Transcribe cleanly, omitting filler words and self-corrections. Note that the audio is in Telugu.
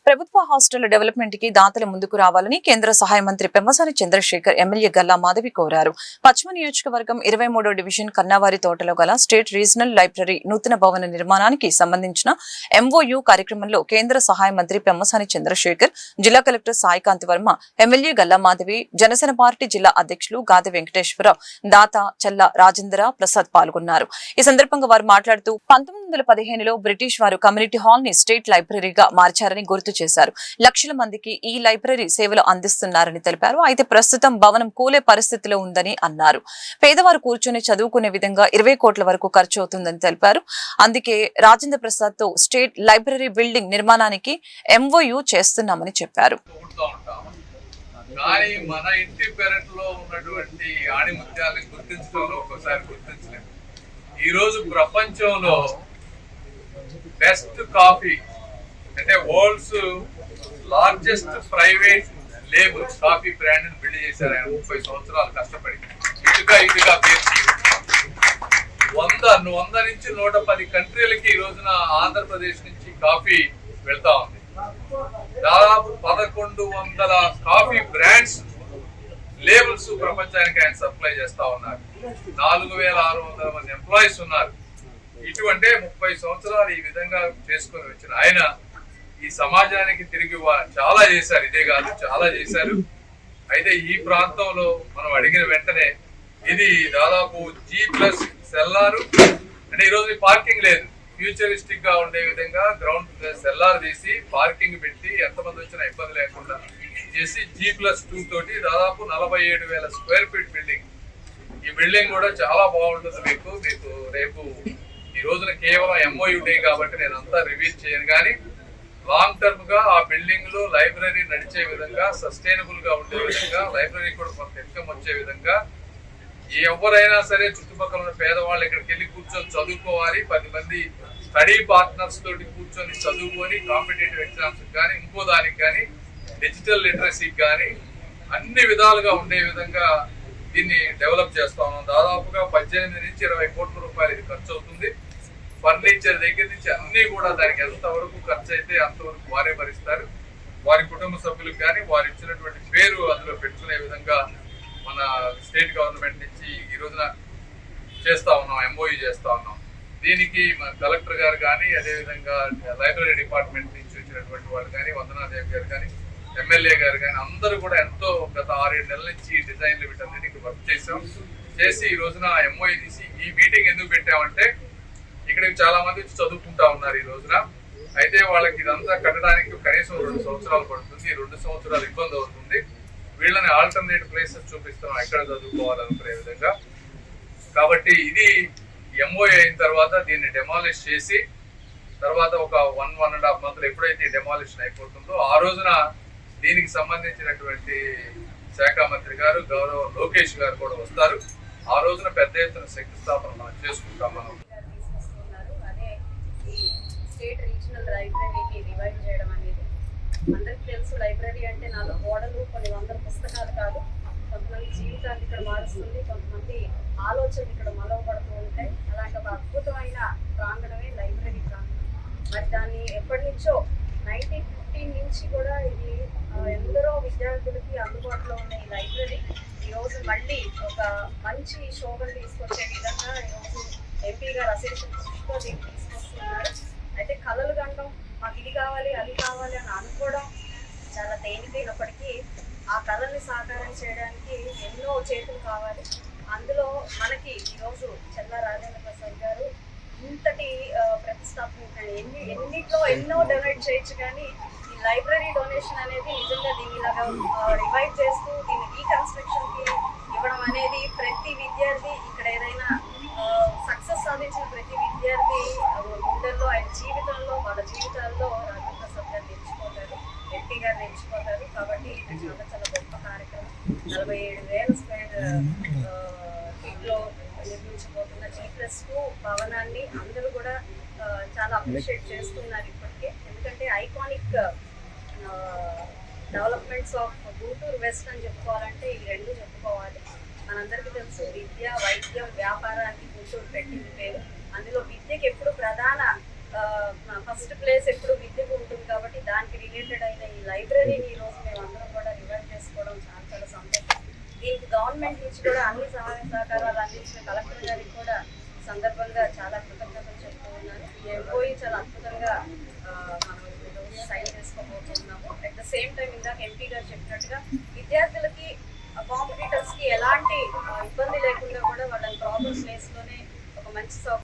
ప్రభుత్వ హాస్టళ్ల డెవలప్మెంట్ కి దాతలు ముందుకు రావాలని కేంద్ర సహాయ మంత్రి పెమ్మసాని చంద్రశేఖర్ ఎమ్మెల్యే గల్లా మాధవి కోరారు. పశ్చిమ నియోజకవర్గం 23వ డివిజన్ కన్నావారి తోటలో గల స్టేట్ రీజనల్ లైబ్రరీ నూతన భవన నిర్మాణానికి సంబంధించిన MOU కార్యక్రమంలో కేంద్ర సహాయ మంత్రి పెమ్మసాని చంద్రశేఖర్, జిల్లా collector Saikanth Varma, MLA Galla Madhavi, Janasena party జిల్లా అధ్యక్షులు గాది వెంకటేశ్వరరావు, దాత చల్ల రాజేంద్ర ప్రసాద్ పాల్గొన్నారు. ఈ సందర్భంగా వారు మాట్లాడుతూ 1915లో బ్రిటిష్ వారు కమ్యూనిటీ హాల్ ని స్టేట్ లైబ్రరీగా మార్చారని గుర్తు చేశారు. లక్షల మందికి ఈ లైబ్రరీ సేవలు అందిస్తున్నారని తెలిపారు. అయితే ప్రస్తుతం భవనం కూలే పరిస్థితిలో ఉందని అన్నారు. పేదవారు కూర్చొని చదువుకునే విధంగా 20 కోట్ల వరకు ఖర్చు అవుతుందని తెలిపారు. అందుకే రాజేంద్ర ప్రసాద్ తో స్టేట్ లైబ్రరీ బిల్డింగ్ నిర్మాణానికి MOU చేస్తున్నామని చెప్పారు. కానీ మన ఇంటి పెరట్లో ఉన్నటువంటి ఆణిముత్యాలను గుర్తించడంలో ఒకసారి గుర్తించలేము. ఈ రోజు ప్రపంచంలో బెస్ట్ కాఫీ అంటే world's largest private label coffee brand ని బిల్డ్ చేశారు ఆయన 30 సంవత్సరాలు కష్టపడి. ఇటుగా పేర్చి 100 నుంచి 110 కంట్రీలకి ఈ రోజున ఆంధ్రప్రదేశ్ నుంచి కాఫీ వెళ్తా ఉంది. దాదాపు 1100 కాఫీ బ్రాండ్స్ లేబుల్స్ ప్రపంచానికి ఆయన సప్లై చేస్తా ఉన్నారు. 4600 మంది ఎంప్లాయీస్ ఉన్నారు. ఇటువంటి 30 సంవత్సరాలు ఈ విధంగా చేసుకొని వచ్చిన ఆయన ఈ సమాజానికి తిరిగి చాలా చేశారు. ఇదే కాదు, చాలా చేశారు. అయితే ఈ ప్రాంతంలో మనం అడిగిన వెంటనే ఇది దాదాపు G+ సెల్లారు అంటే ఈ రోజు పార్కింగ్ లేదు. ఫ్యూచరిస్టిక్ గా ఉండే విధంగా గ్రౌండ్ సెల్లార్ తీసి పార్కింగ్ పెట్టి ఎంతమంది వచ్చినా ఇబ్బంది లేకుండా చేసి G+2 తోటి దాదాపు 47,000 స్క్వేర్ ఫీట్ బిల్డింగ్. ఈ బిల్డింగ్ కూడా చాలా బాగుంటుంది. మీకు రేపు ఈ రోజున కేవలం MOU డే కాబట్టి నేను అంతా రివీల్ చేయను, కానీ లాంగ్ టర్మ్ గా ఆ బిల్డింగ్ లో లైబ్రరీ నడిచే విధంగా, సస్టైనబుల్ గా ఉండే విధంగా, లైబ్రరీ కూడా కొంత ఇన్కమ్ వచ్చే విధంగా ఎవరైనా సరే చుట్టుపక్కల ఉన్న పేదవాళ్ళు ఇక్కడికి వెళ్ళి కూర్చొని చదువుకోవాలి. 10 మంది స్టడీ పార్ట్నర్స్ తోటి కూర్చొని చదువుకొని కాంపిటేటివ్ ఎగ్జామ్స్ కానీ ఇంకో దానికి కానీ డిజిటల్ లిటరసీకి కానీ అన్ని విధాలుగా ఉండే విధంగా దీన్ని డెవలప్ చేస్తా ఉన్నాం. దాదాపుగా 18 నుంచి 20 కోట్ల రూపాయలు ఇది ఖర్చు అవుతుంది. ఫర్నిచర్ దగ్గర నుంచి అన్ని కూడా దానికి ఎంతవరకు ఖర్చు అయితే అంతవరకు వారే భరిస్తారు. వారి కుటుంబ సభ్యులకు కానీ వారు ఇచ్చినటువంటి పేరు అందులో పెట్టుకునే విధంగా మన స్టేట్ గవర్నమెంట్ నుంచి ఈ రోజున చేస్తా ఉన్నాం, MOU చేస్తా ఉన్నాం. దీనికి మన కలెక్టర్ గారు కానీ, అదేవిధంగా లైబ్రరీ డిపార్ట్మెంట్ నుంచి వచ్చినటువంటి వాళ్ళు కానీ, వందనాదేవి గారు కానీ, ఎమ్మెల్యే గారు కానీ అందరూ కూడా ఎంతో గత 6-7 నెలల నుంచి డిజైన్లు వీటన్నిటికీ వర్క్ చేసి ఈ రోజున MOU తీసి ఈ మీటింగ్ ఎందుకు పెట్టామంటే ఇక్కడికి చాలా మంది చదువుకుంటా ఉన్నారు ఈ రోజున. అయితే వాళ్ళకి ఇదంతా కట్టడానికి కనీసం 2 సంవత్సరాలు పడుతుంది. 2 సంవత్సరాలు ఇబ్బంది అవుతుంది. వీళ్ళని ఆల్టర్నేట్ ప్లేసెస్ చూపిస్తున్నాం ఎక్కడ చదువుకోవాలనుకునే విధంగా. కాబట్టి ఇది MOU అయిన తర్వాత దీన్ని డెమాలిష్ చేసి తర్వాత ఒక 1.5 మంత్లు ఎప్పుడైతే డెమాలిషన్ అయిపోతుందో ఆ రోజున దీనికి సంబంధించినటువంటి శాఖ మంత్రి గారు గౌరవ లోకేష్ గారు కూడా వస్తారు. ఆ రోజున పెద్ద ఎత్తున శంకుస్థాపన మనం చేసుకుంటాం. మనం స్టేట్ రీజనల్ లైబ్రరీకి రివైవ్ చేయడం అనేది అందరికి తెలుసు. లైబ్రరీ అంటే 4 గోడలు, కొన్ని 100 పుస్తకాలు కాదు. కొంతమంది జీవితాన్ని ఇక్కడ మారుస్తుంది, కొంతమంది ఆలోచనలు ఇక్కడ మలవబడుతూ ఉంటాయి. అలాంటి ఒక అద్భుతమైన ప్రాంగణమే లైబ్రరీ ప్రాంగణం. మరి దాన్ని ఎప్పటి నుంచో 1915 నుంచి కూడా ఇది ఎందరో విద్యార్థులకి అందుబాటులో ఉన్న ఈ లైబ్రరీ ఈరోజు మళ్ళీ ఒక మంచి శోభను తీసుకొచ్చే విధంగా ఈరోజు MP గారు అసెషన్ దీన్ని తీసుకొస్తున్నారు. అయితే కళలు గండం, మాకు ఇది కావాలి అది కావాలి అని అనుకోవడం చాలా తేలికైనప్పటికీ ఆ కళల్ని సాకారం చేయడానికి ఎన్నో చేతులు కావాలి. అందులో మనకి ఈరోజు చల్ల రాజేంద్ర ప్రసాద్ గారు ఇంతటి ప్రతిష్టాత్మక ఎన్నిట్లో ఎన్నో డొనేట్ చేయొచ్చు, కానీ ఈ లైబ్రరీ డొనేషన్ అనేది నిజంగా దీన్ని ఇలాగా రివైవ్ చేస్తూ దీన్ని రీకన్స్ట్రక్షన్కి ఇవ్వడం అనేది ప్రతి విద్యార్థి ఇక్కడ ఏదైనా సక్సెస్ సాధించిన ప్రతి విద్యార్థి గుండెల్లో, ఆయన జీవితంలో, వాళ్ళ జీవితాల్లో రాజేంద్ర ప్రసాద్ గారు నిలిచిపోతారు, MP గారు నిలిచిపోతారు. కాబట్టి ఇది చాలా గొప్ప కార్యక్రమం. 47,000 స్క్వేర్ ఫీట్లో నిర్మించబోతున్న G+2 భవనాన్ని అందరూ కూడా చాలా అప్రిషియేట్ చేస్తున్నారు ఇప్పటికే. ఎందుకంటే iconic developments of Guntur west అని చెప్పుకోవాలంటే ఈ 2 చెప్పుకోవాలి. మనందరికీ తెలుసు, విద్య, వైద్యం, వ్యాపారానికి గుంటూరు పెట్టింది పేరు. అందులో విద్యకి ఎప్పుడు ప్రధాన ఫస్ట్ ప్లేస్ ఎప్పుడు విద్యకు ఉంటుంది కాబట్టి దానికి రిలేటెడ్ అయిన ఈ లైబ్రరీని ఈ రోజు మేము అందరం కూడా రివైవ్ చేసుకోవడం చాలా చాలా సంతోషం. దీనికి గవర్నమెంట్ నుంచి కూడా అన్ని సహాయ సహకారాలు అందించిన కలెక్టర్ గారికి కూడా ఈ సందర్భంగా చాలా కృతజ్ఞతలు చెప్తూ ఉన్నాను. ఈ ఎంఓఈ చాలా అద్భుతంగా మనం ఈరోజు సైన్ చేసుకోబోతున్నాము. అట్ ద సేమ్ టైం ఇందాక ఎంపీ గారు చెప్పినట్టుగా విద్యార్థులకి కాంపిటీటర్స్ కి ఎలాంటి ఇబ్బంది లేకుండా కూడా వాళ్ళని ప్రాబ్లమ్ ప్లేస్ లోనే ఒక మంచి